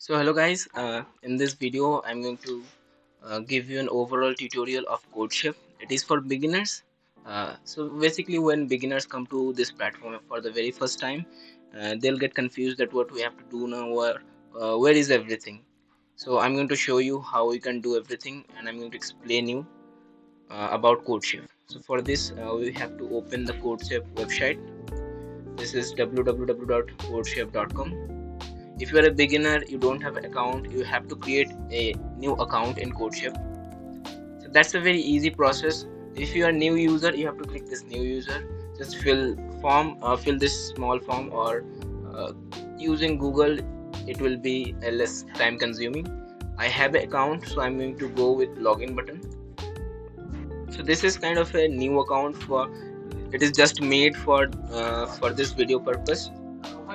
So hello guys, in this video I'm going to give you an overall tutorial of CodeChef. It is for beginners. So basically when beginners come to this platform for the very first time, they'll get confused that what we have to do now or where is everything. So I'm going to show you how we can do everything and I'm going to explain you about CodeChef. So for this we have to open the CodeChef website. This is www.codechef.com. If you are a beginner, you don't have an account, you have to create a new account in CodeChef. So that's a very easy process. If you are a new user, you have to click this new user. Just fill this small form, or uh, using Google, it will be less time consuming. I have an account, so I'm going to go with login button. So this is kind of a new account for. It is just made for this video purpose.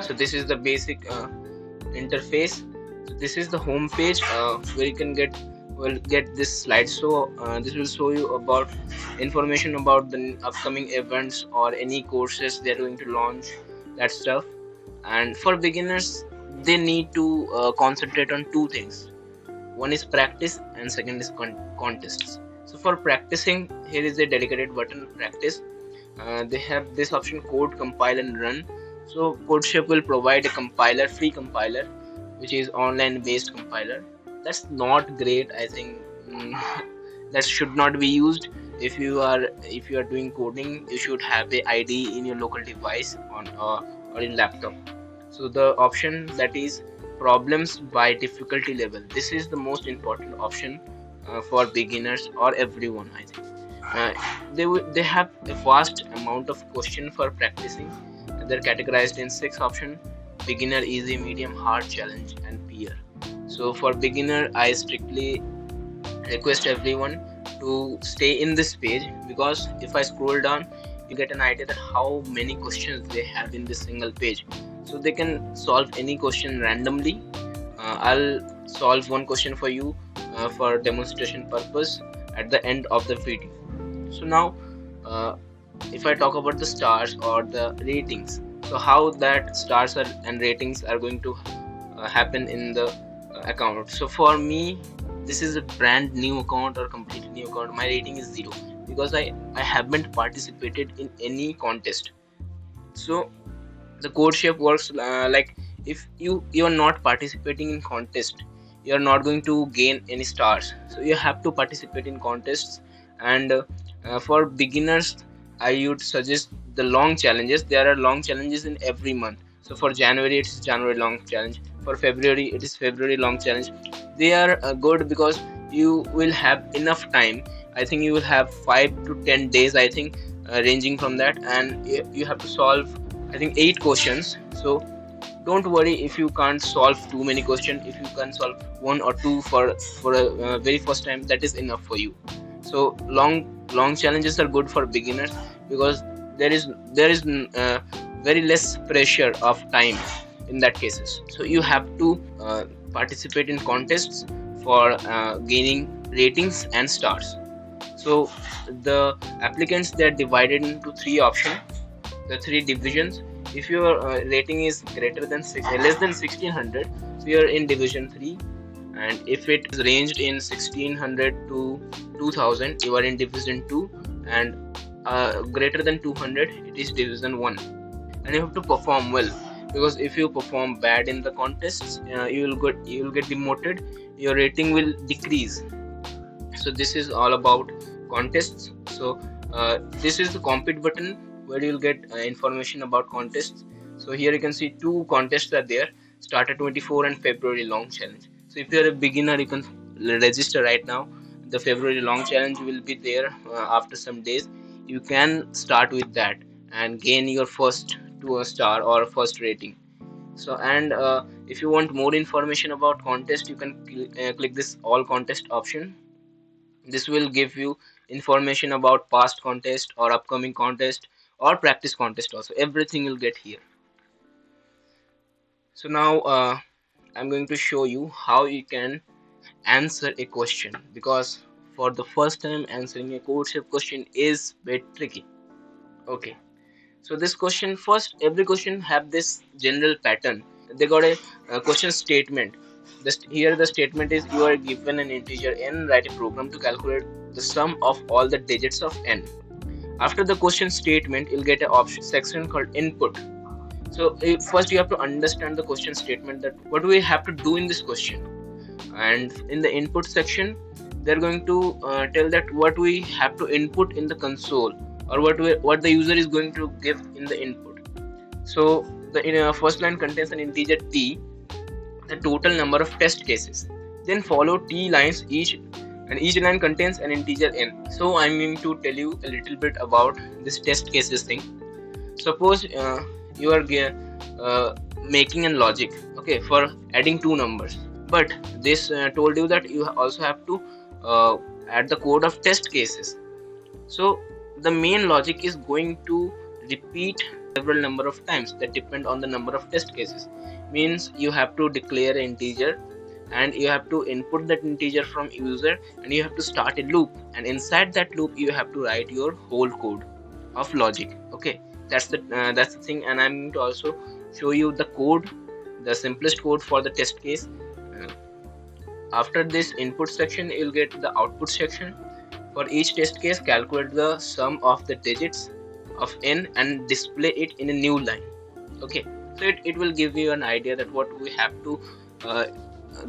So this is the basic interface. So this is the home page where you can get this slideshow. This will show you about information about the upcoming events or any courses they're going to launch, that stuff. And for beginners, they need to concentrate on two things. One is practice and second is contests. So for practicing, here is a dedicated button, practice. They have this option, code, compile and run. So CodeChef will provide a compiler, free compiler, which is online based compiler. That's not great, I think. That should not be used. If you are doing coding, you should have a IDE in your local device on or in laptop. So the option that is problems by difficulty level, this is the most important option for beginners or everyone, I think. uh, they have a vast amount of question for practicing. They're categorized in 6 options: beginner, easy, medium, hard, challenge and peer. So for beginner, I strictly request everyone to stay in this page, because if I scroll down, you get an idea that how many questions they have in this single page. So they can solve any question randomly. I'll solve one question for you for demonstration purpose at the end of the video. So now uh, if I talk about the stars or the ratings, so how that stars and ratings are going to happen in the account. So for me, this is a brand new account or completely new account. My rating is 0 because I haven't participated in any contest. So the CodeChef works like, if you're not participating in contest, you're not going to gain any stars. So you have to participate in contests. And for beginners, I would suggest the long challenges. There are long challenges in every month. So for January, it's January long challenge. For February, it is February long challenge. They are good because you will have enough time. I think you will have 5 to 10 days, I think, ranging from that. And you have to solve, I think, 8 questions. So don't worry if you can't solve too many questions. If you can solve one or two for a very first time, that is enough for you. So long challenges are good for beginners because there is very less pressure of time in that cases. So you have to participate in contests for gaining ratings and stars. So the applicants, they are divided into 3 options, the 3 divisions. If your rating is greater than less than 1600, so you are in division 3. And if it is ranged in 1600 to 2000, you are in division 2. And greater than 200, it is division 1. And you have to perform well, because if you perform bad in the contests, you will get demoted, your rating will decrease. So this is all about contests. So this is the compete button where you'll get information about contests. So here you can see 2 contests are there: starter 24 and February long challenge. So if you're a beginner, you can register right now. The February long challenge will be there after some days. You can start with that and gain your first 2 star or first rating. So, and if you want more information about contest, you can click this all contest option. This will give you information about past contest or upcoming contest or practice contest also. Everything you'll get here. So now I'm going to show you how you can answer a question, because for the first time answering a CodeChef question is a bit tricky. Okay, so this question, first, every question have this general pattern. They got a question statement. Here the statement is you are given an integer n, write a program to calculate the sum of all the digits of n. After the question statement, you'll get an option section called input. So first you have to understand the question statement, that what do we have to do in this question. And in the input section, they're going to tell that what we have to input in the console, or what the user is going to give in the input. So the first line contains an integer t, the total number of test cases. Then follow t lines and each line contains an integer n. So I'm going to tell you a little bit about this test cases thing. Suppose you are making a logic, okay, for adding two numbers, but this told you that you also have to add the code of test cases. So the main logic is going to repeat several number of times that depend on the number of test cases. Means you have to declare an integer, and you have to input that integer from user, and you have to start a loop, and inside that loop you have to write your whole code of logic. Okay, that's the thing. And I'm going to also show you the code, the simplest code for the test case. After this input section, you'll get the output section. For each test case, calculate the sum of the digits of n and display it in a new line. Okay, so it will give you an idea that what we have to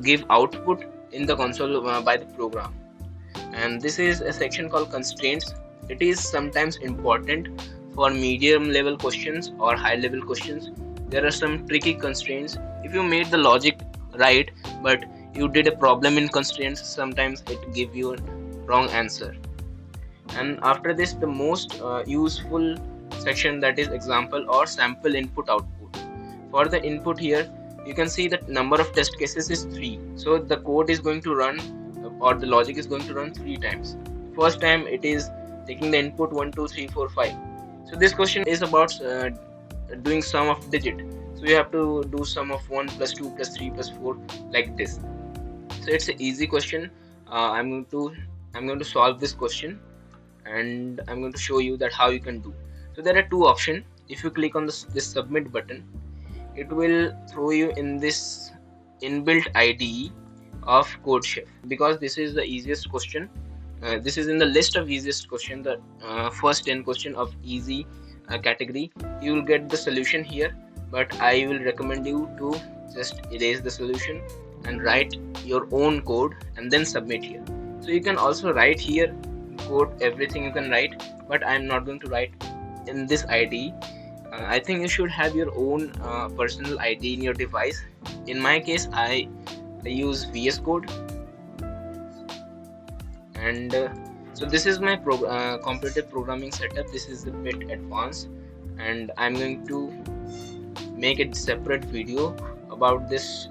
give output in the console by the program. And this is a section called constraints. It is sometimes important for medium level questions or high level questions. There are some tricky constraints. If you made the logic right, but you did a problem in constraints, sometimes it give you a wrong answer. And after this, the most useful section, that is example or sample input output. For the input here, you can see that number of test cases is 3. So the code is going to run, or the logic is going to run 3 times. First time it is taking the input 1 2 3 4 5. So this question is about doing sum of digit. So you have to do sum of 1 plus 2 plus 3 plus 4, like this. So it's an easy question. I'm going to solve this question, and I'm going to show you that how you can do. So there are two options. If you click on this submit button, it will throw you in this inbuilt IDE of CodeChef, because this is the easiest question. This is in the list of easiest question, the first 10 question of easy category. You will get the solution here, but I will recommend you to just erase the solution and write your own code and then submit here. So you can also write here code, everything you can write, but I'm not going to write in this IDE. I think you should have your own personal IDE in your device. In my case, I use VS Code, and so this is my competitive programming setup. This is a bit advanced, and I'm going to make a separate video about this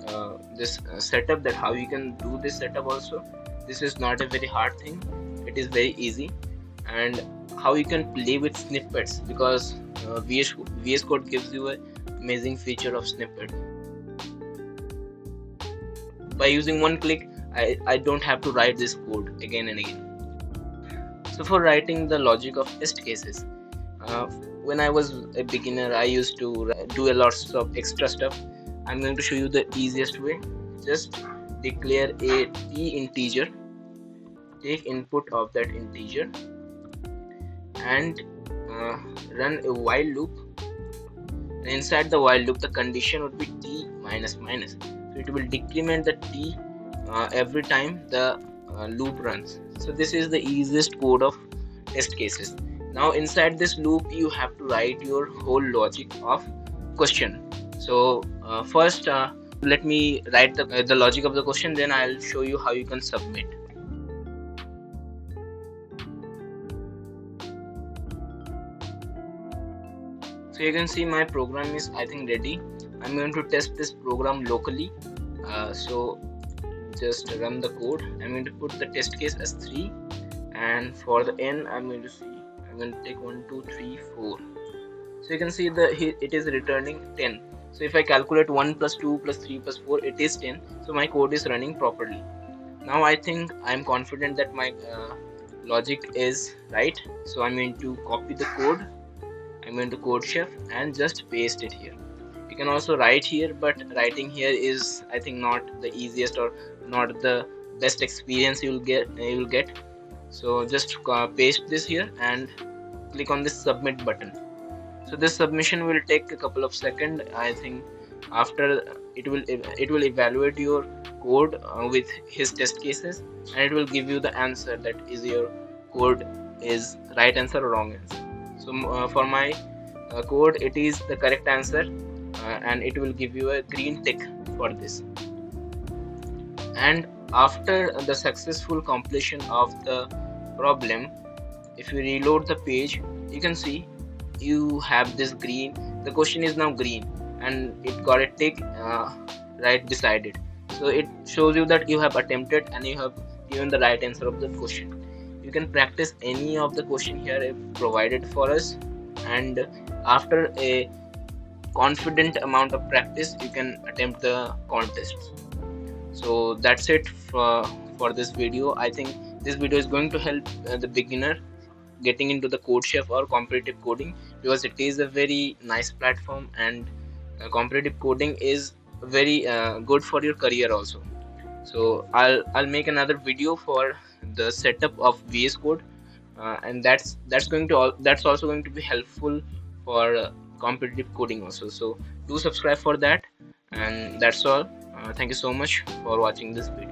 setup, that how you can do this setup also. This is not a very hard thing, it is very easy. And how you can play with snippets, because VS Code gives you an amazing feature of snippet. By using one click, I don't have to write this code again and again. So for writing the logic of test cases, when I was a beginner, I used to do a lot of extra stuff. I'm going to show you the easiest way. Just declare a t integer, take input of that integer, and run a while loop. And inside the while loop, the condition would be t minus minus. So it will decrement the t every time the loop runs. So this is the easiest code of test cases. Now inside this loop, you have to write your whole logic of question. So first let me write the logic of the question, then I'll show you how you can submit. So you can see my program is, I think, ready. I'm going to test this program locally. So just run the code. I'm going to put the test case as 3, and for the n, I'm going to take 1 2 3 4. So you can see it is returning 10. So if I calculate 1 plus 2 plus 3 plus 4, it is 10. So my code is running properly. Now I think I'm confident that my logic is right. So I'm going to copy the code. I'm going to CodeChef and just paste it here. You can also write here, but writing here is, I think, not the easiest or not the best experience you'll get. So just paste this here and click on this submit button. So this submission will take a couple of seconds, I think. After, it will evaluate your code with his test cases, and it will give you the answer that is your code is right answer or wrong answer. So for my code, it is the correct answer, and it will give you a green tick for this. And after the successful completion of the problem, if you reload the page, you can see you have this green, the question is now green, and it got a tick right beside it. So it shows you that you have attempted and you have given the right answer of the question. You can practice any of the question here if provided for us, and after a confident amount of practice, you can attempt the contests. So that's it for this video. I think this video is going to help the beginner getting into the CodeChef or competitive coding, because it is a very nice platform, and competitive coding is very good for your career also. So I'll make another video for the setup of VS Code, and that's also going to be helpful for competitive coding also. So do subscribe for that, and that's all. Thank you so much for watching this video.